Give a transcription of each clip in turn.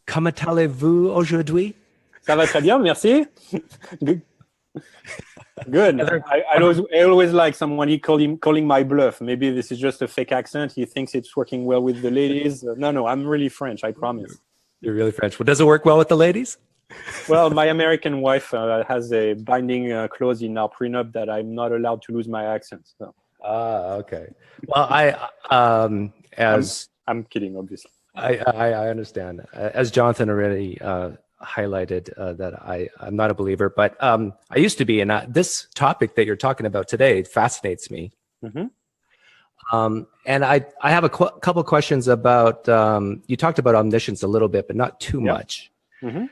Comment allez-vous aujourd'hui? Ça va très bien, merci. Good. Good. I always like someone calling my bluff. Maybe this is just a fake accent. He thinks it's working well with the ladies. No, I'm really French, I promise. You're really French. Well, does it work well with the ladies? Well, my American wife has a binding clause in our prenup that I'm not allowed to lose my accent. So. Okay. Well, I'm kidding, obviously. I understand. As Jonathan already highlighted, that I'm not a believer, but I used to be, and this topic that you're talking about today fascinates me. Mm-hmm. And I have a couple questions about, you talked about omniscience a little bit, but not too much. Mm-hmm.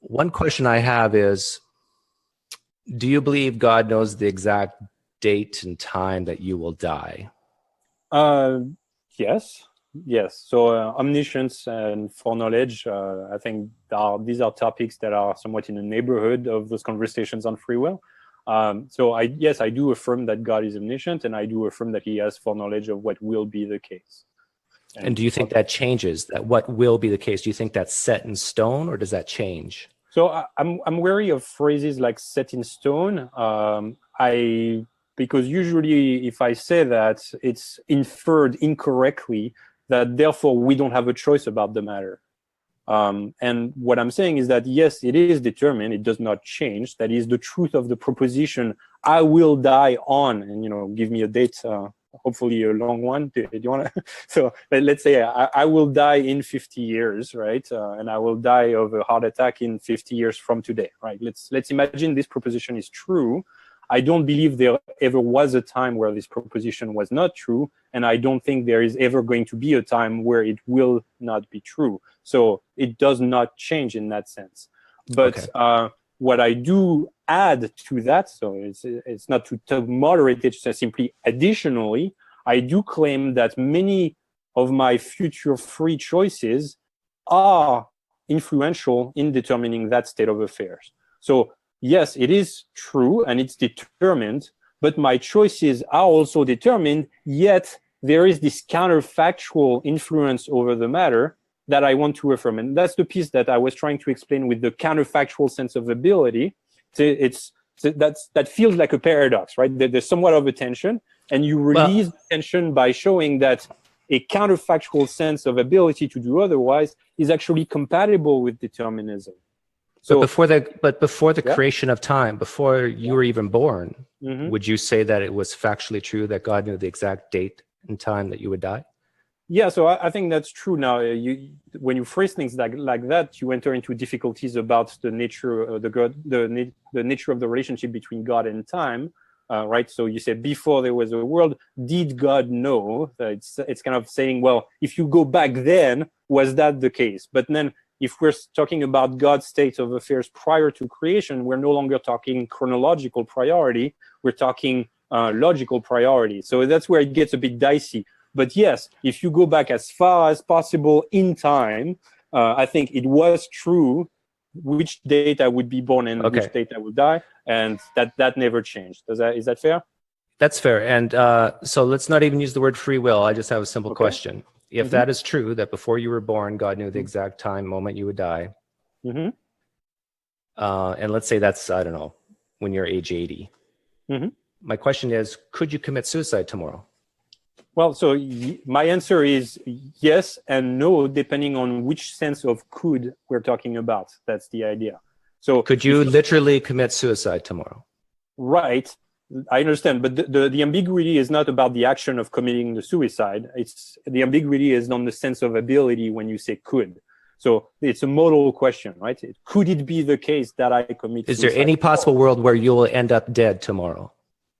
One question I have is, do you believe God knows the exact date and time that you will die? Yes. So omniscience and foreknowledge, I think these are topics that are somewhat in the neighborhood of those conversations on free will. So I do affirm that God is omniscient, and I do affirm that he has foreknowledge of what will be the case. And do you think that changes, that what will be the case? Do you think that's set in stone, or does that change? So I'm wary of phrases like set in stone. Because usually if I say that, it's inferred incorrectly that therefore we don't have a choice about the matter. And what I'm saying is that, yes, it is determined. It does not change. That is the truth of the proposition, I will die on, and, give me a date, hopefully a long one. Do you want to? So let's say I will die in 50 years, right? And I will die of a heart attack in 50 years from today, right? Let's imagine this proposition is true. I don't believe there ever was a time where this proposition was not true, and I don't think there is ever going to be a time where it will not be true. So it does not change in that sense. But what I do add to that, so it's not to moderate it, just simply additionally, I do claim that many of my future free choices are influential in determining that state of affairs. So yes, it is true and it's determined, but my choices are also determined, yet there is this counterfactual influence over the matter that I want to affirm. And that's the piece that I was trying to explain with the counterfactual sense of ability. That feels like a paradox, right? There's somewhat of a tension, and you release tension by showing that a counterfactual sense of ability to do otherwise is actually compatible with determinism. So, but before the creation of time, before you were even born, would you say that it was factually true that God knew the exact date and time that you would die? Yeah, so I think that's true. Now, when you phrase things like that, you enter into difficulties about the nature of the nature of the relationship between God and time, right? So you say before there was a world, did God know? It's kind of saying, well, if you go back then, was that the case? But then, if we're talking about God's state of affairs prior to creation, we're no longer talking chronological priority. We're talking logical priority. So that's where it gets a bit dicey. But yes, if you go back as far as possible in time, I think it was true which date I would be born and which date I would die, and that never changed. Is that fair? That's fair. And so let's not even use the word free will. I just have a simple question. If that is true, that before you were born, God knew the exact time, moment you would die, and let's say that's, I don't know, when you're age 80. My question is, could you commit suicide tomorrow? Well, so my answer is yes and no, depending on which sense of could we're talking about. That's the idea. So could you literally commit suicide tomorrow? Right. I understand, but the ambiguity is not about the action of committing the suicide. The ambiguity is on the sense of ability when you say could. So it's a modal question, right? Could it be the case that I commit suicide? Is there any possible world where you will end up dead tomorrow?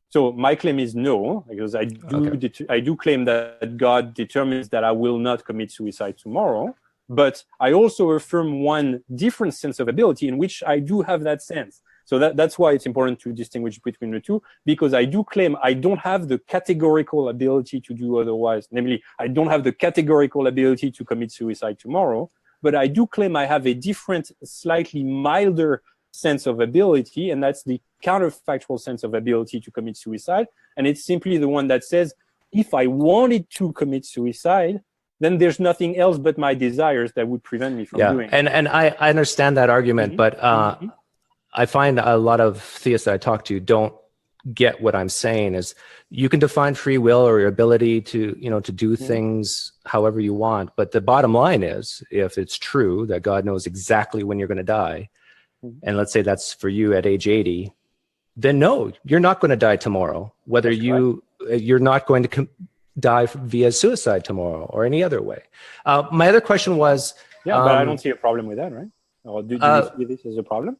So my claim is no, because I do claim that God determines that I will not commit suicide tomorrow. But I also affirm one different sense of ability in which I do have that sense. So that's why it's important to distinguish between the two, because I do claim I don't have the categorical ability to do otherwise. Namely, I don't have the categorical ability to commit suicide tomorrow, but I do claim I have a different, slightly milder sense of ability, and that's the counterfactual sense of ability to commit suicide. And it's simply the one that says, if I wanted to commit suicide, then there's nothing else but my desires that would prevent me from doing it. And I understand that argument, but I find a lot of theists that I talk to don't get what I'm saying. Is you can define free will or your ability to, to do things however you want, but the bottom line is, if it's true that God knows exactly when you're going to die, and let's say that's for you at age 80, then no, you're not going to die tomorrow. Whether you're not going to die via suicide tomorrow or any other way. My other question was, but I don't see a problem with that, right? Or do you see this as a problem?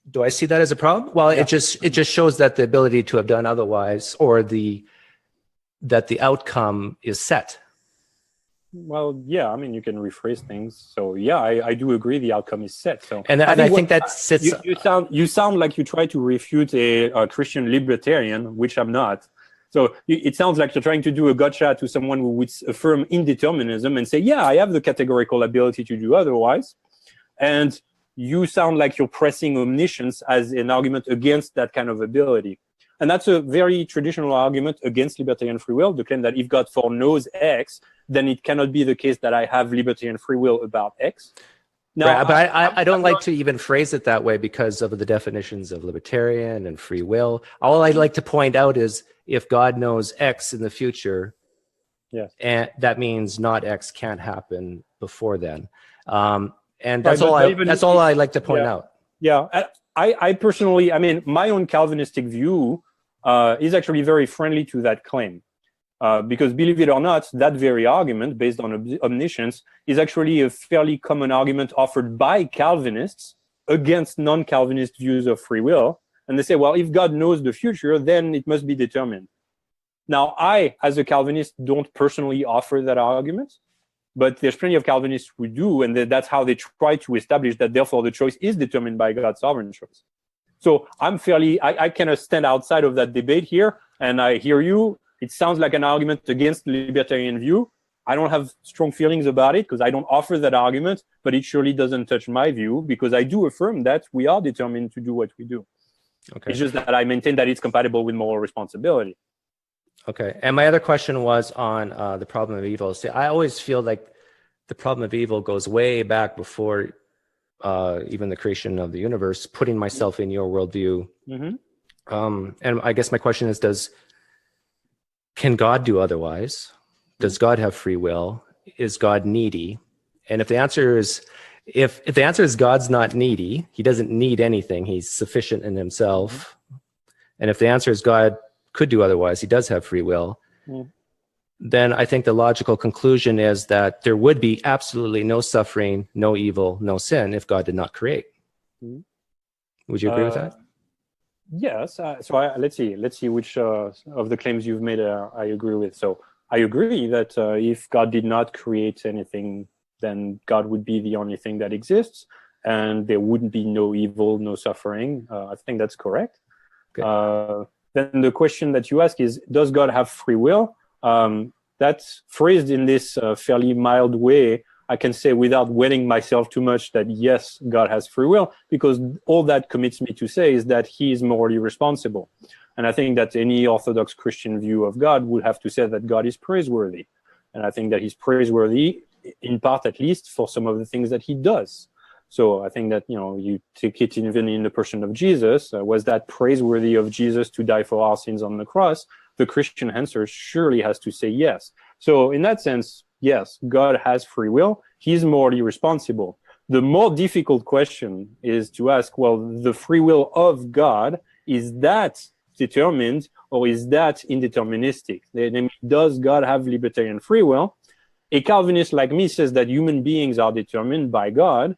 Do I see that as a problem? Well, it just shows that the ability to have done otherwise, or that the outcome is set. Well, yeah, I mean, you can rephrase things. So yeah, I do agree the outcome is set. So and I think that sits. You sound like you try to refute a Christian libertarian, which I'm not. So it sounds like you're trying to do a gotcha to someone who would affirm indeterminism and say, yeah, I have the categorical ability to do otherwise. And you sound like you're pressing omniscience as an argument against that kind of ability. And that's a very traditional argument against libertarian free will, the claim that if God foreknows X, then it cannot be the case that I have libertarian free will about X. Now, right, but I don't like to even phrase it that way because of the definitions of libertarian and free will. All I like to point out is if God knows X in the future, and that means not X can't happen before then. And that's all I like to point out. Yeah, I personally, I mean, my own Calvinistic view is actually very friendly to that claim. Because believe it or not, that very argument based on omniscience is actually a fairly common argument offered by Calvinists against non-Calvinist views of free will. And they say, well, if God knows the future, then it must be determined. Now, I, as a Calvinist, don't personally offer that argument, but there's plenty of Calvinists who do, and that's how they try to establish that, therefore, the choice is determined by God's sovereign choice. So I kind of stand outside of that debate here, and I hear you. It sounds like an argument against the libertarian view. I don't have strong feelings about it because I don't offer that argument, but it surely doesn't touch my view because I do affirm that we are determined to do what we do. Okay. It's just that I maintain that it's compatible with moral responsibility. Okay. And my other question was on the problem of evil. See, I always feel like the problem of evil goes way back before even the creation of the universe, putting myself in your worldview. And I guess my question is, can God do otherwise? Does God have free will? Is God needy? And if the answer is God's not needy, he doesn't need anything, he's sufficient in himself. And if the answer is God could do otherwise, he does have free will, then I think the logical conclusion is that there would be absolutely no suffering, no evil, no sin if God did not create. Would you agree with that? Yes. Let's see which of the claims you've made I agree with. So I agree that if God did not create anything, then God would be the only thing that exists, and there wouldn't be no evil, no suffering. I think that's correct. Okay. Then the question that you ask is, does God have free will? That's phrased in this fairly mild way. I can say without wetting myself too much that yes, God has free will, because all that commits me to say is that he is morally responsible. And I think that any Orthodox Christian view of God would have to say that God is praiseworthy. And I think that he's praiseworthy, in part at least, for some of the things that he does. So I think that, you take it even in the person of Jesus, was that praiseworthy of Jesus to die for our sins on the cross? The Christian answer surely has to say yes. So in that sense, yes, God has free will. He's morally responsible. The more difficult question is to ask, well, the free will of God, is that determined or is that indeterministic? Does God have libertarian free will? A Calvinist like me says that human beings are determined by God.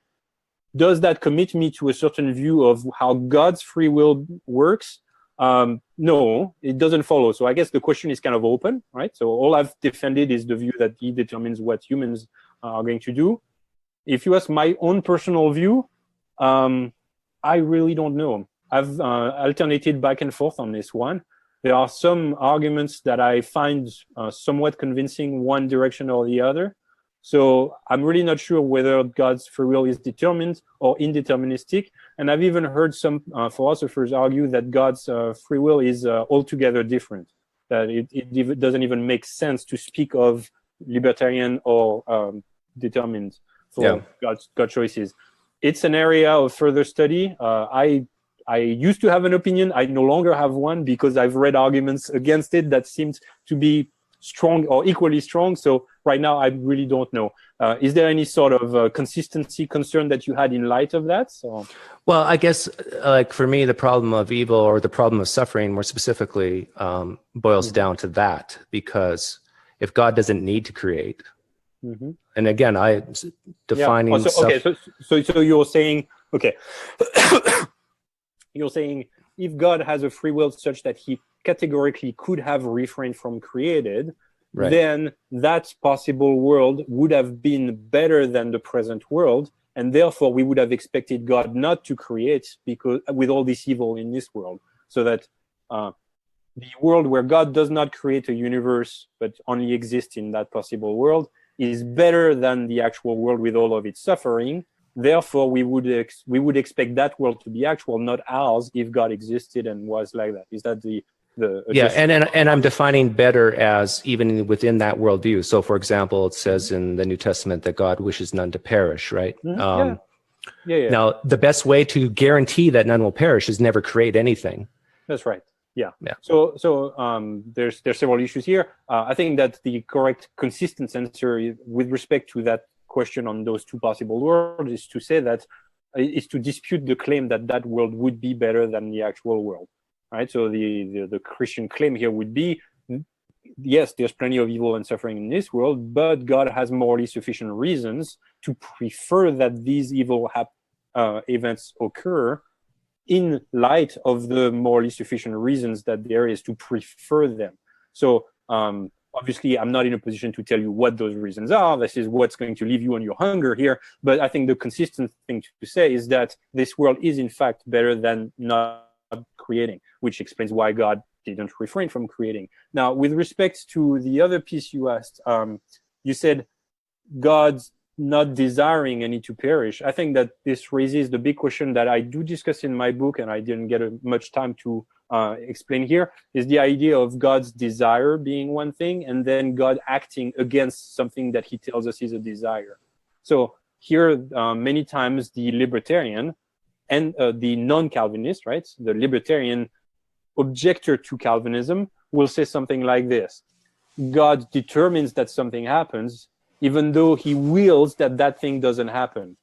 Does that commit me to a certain view of how God's free will works? No, it doesn't follow. So I guess the question is kind of open, right? So all I've defended is the view that he determines what humans are going to do. If you ask my own personal view, I really don't know. I've alternated back and forth on this one. There are some arguments that I find somewhat convincing one direction or the other. So I'm really not sure whether God's free will is determined or indeterministic. And I've even heard some philosophers argue that God's free will is altogether different, that it doesn't even make sense to speak of libertarian or determined for God choices. It's an area of further study. I used to have an opinion. I no longer have one because I've read arguments against it that seemed to be strong or equally strong. So right now, I really don't know. Is there any sort of consistency concern that you had in light of that? So, well, I guess like for me, the problem of evil or the problem of suffering more specifically boils down to that, because if God doesn't need to create, and again, I defining. Yeah. So you're saying, okay, you're saying if God has a free will such that he categorically could have refrained from created, then that possible world would have been better than the present world, and therefore we would have expected God not to create because with all this evil in this world, so that the world where God does not create a universe but only exists in that possible world is better than the actual world with all of its suffering. Therefore, we would expect that world to be actual, not ours, if God existed and was like that. Is that the and I'm defining better as even within that worldview. So, for example, it says in the New Testament that God wishes none to perish, right? Yeah. Now, the best way to guarantee that none will perish is never create anything. That's right. Yeah. So there's several issues here. I think that the correct, consistent answer with respect to that question on those two possible worlds is to say that is to dispute the claim that that world would be better than the actual world, right? So the Christian claim here would be, yes, there's plenty of evil and suffering in this world, but God has morally sufficient reasons to prefer that these evil events occur in light of the morally sufficient reasons that there is to prefer them. So obviously, I'm not in a position to tell you what those reasons are. This is what's going to leave you on your hunger here. But I think the consistent thing to say is that this world is, in fact, better than not creating, which explains why God didn't refrain from creating. Now, with respect to the other piece you asked, you said God's not desiring any to perish. I think that this raises the big question that I do discuss in my book, and I didn't get much time to explain here, is the idea of God's desire being one thing and then God acting against something that he tells us is a desire. So here, many times the libertarian and the non-Calvinist, right, the libertarian objector to Calvinism will say something like this: God determines that something happens, even though he wills that that thing doesn't happen.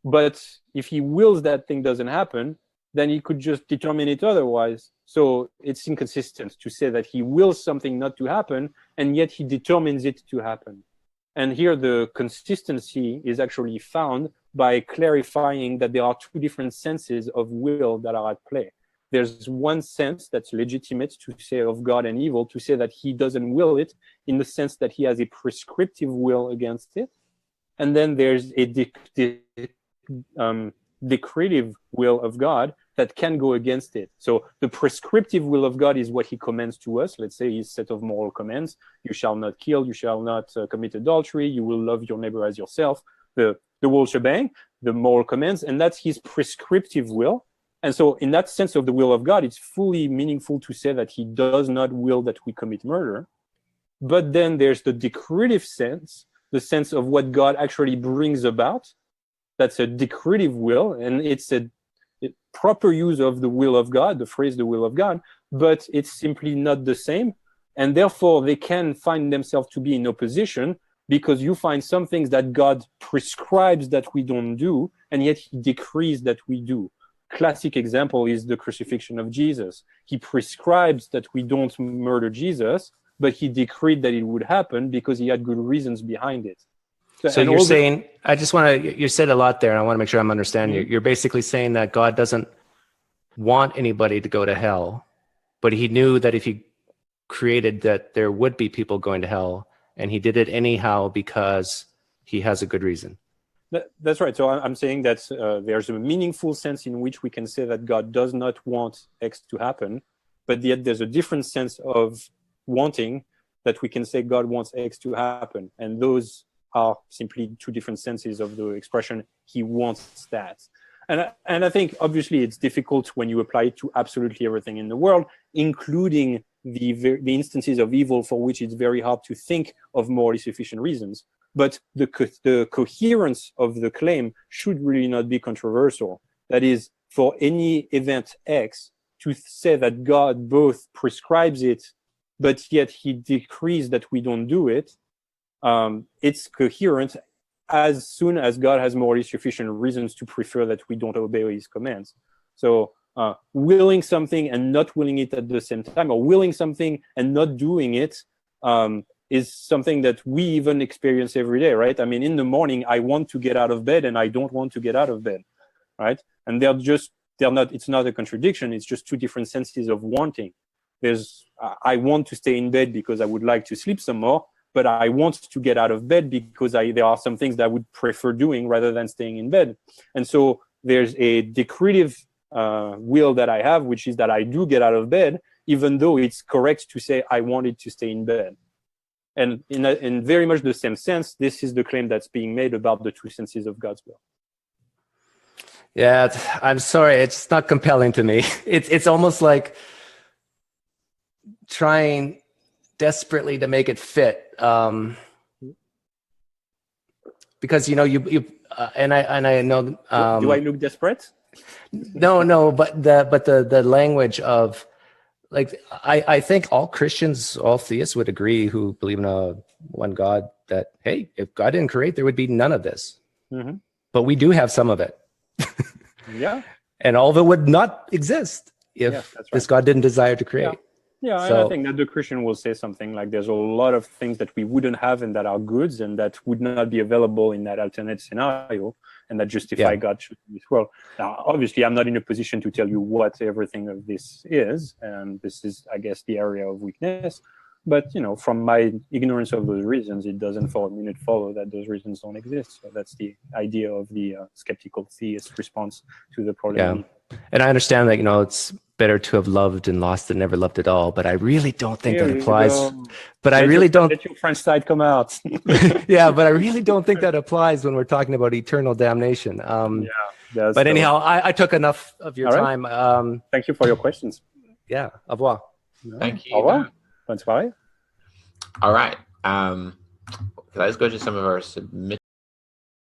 But if he wills that thing doesn't happen, then he could just determine it otherwise. So it's inconsistent to say that he wills something not to happen, and yet he determines it to happen. And here the consistency is actually found by clarifying that there are two different senses of will that are at play. There's one sense that's legitimate to say of God and evil, to say that he doesn't will it in the sense that he has a prescriptive will against it. And then there's a decretive will of God that can go against it. So the prescriptive will of God is what he commands to us. Let's say his set of moral commands: you shall not kill, you shall not commit adultery, you will love your neighbor as yourself, the whole shebang, the moral commands, and that's his prescriptive will. And so in that sense of the will of God, it's fully meaningful to say that he does not will that we commit murder. But then there's the decretive sense, the sense of what God actually brings about. That's a decretive will, and it's a proper use of the will of God, the phrase the will of God, but it's simply not the same. And therefore, they can find themselves to be in opposition, because you find some things that God prescribes that we don't do, and yet he decrees that we do. Classic example is the crucifixion of Jesus. He prescribes that we don't murder Jesus, but he decreed that it would happen because he had good reasons behind it. So you're saying, you said a lot there, and I want to make sure I'm understanding you. You're basically saying that God doesn't want anybody to go to hell, but he knew that if he created that there would be people going to hell, and he did it anyhow because he has a good reason. That's right. So I'm saying that there's a meaningful sense in which we can say that God does not want X to happen, but yet there's a different sense of wanting that we can say God wants X to happen. And those are simply two different senses of the expression he wants that. And I think obviously it's difficult when you apply it to absolutely everything in the world, including the instances of evil for which it's very hard to think of morally sufficient reasons. But the coherence of the claim should really not be controversial. That is, for any event X to say that God both prescribes it, but yet he decrees that we don't do it, it's coherent as soon as God has morally sufficient reasons to prefer that we don't obey his commands. So willing something and not willing it at the same time, or willing something and not doing it, is something that we even experience every day, right? I mean, in the morning, I want to get out of bed and I don't want to get out of bed, right? And it's not a contradiction. It's just two different senses of wanting. I want to stay in bed because I would like to sleep some more, but I want to get out of bed because there are some things that I would prefer doing rather than staying in bed. And so there's a decretive will that I have, which is that I do get out of bed, even though it's correct to say I wanted to stay in bed. And in very much the same sense, this is the claim that's being made about the two senses of God's will. Yeah, I'm sorry, it's not compelling to me. It's almost like trying desperately to make it fit, because you and I know. Do I look desperate? No, but the language of, like, I think all Christians, all theists would agree who believe in a one God that, hey, if God didn't create, there would be none of this. Mm-hmm. But we do have some of it. Yeah. And all of it would not exist if this God didn't desire to create. Yeah, so, and I think that the Christian will say something like there's a lot of things that we wouldn't have and that are goods and that would not be available in that alternate scenario, and that justify God choosing this world. Now, obviously, I'm not in a position to tell you what everything of this is, and this is, I guess, the area of weakness. But, from my ignorance of those reasons, it doesn't for a minute follow that those reasons don't exist. So that's the idea of the skeptical theist response to the problem. Yeah, and I understand that, it's better to have loved and lost than never loved at all, but I really don't think that applies. But I really don't let your French side come out. Yeah, but I really don't think that applies when we're talking about eternal damnation. But anyhow, I took enough of your time. Thank you for your questions. Yeah, au revoir. Thank you. Au revoir. Bonne soirée. All right. Let's go to some of our submissions.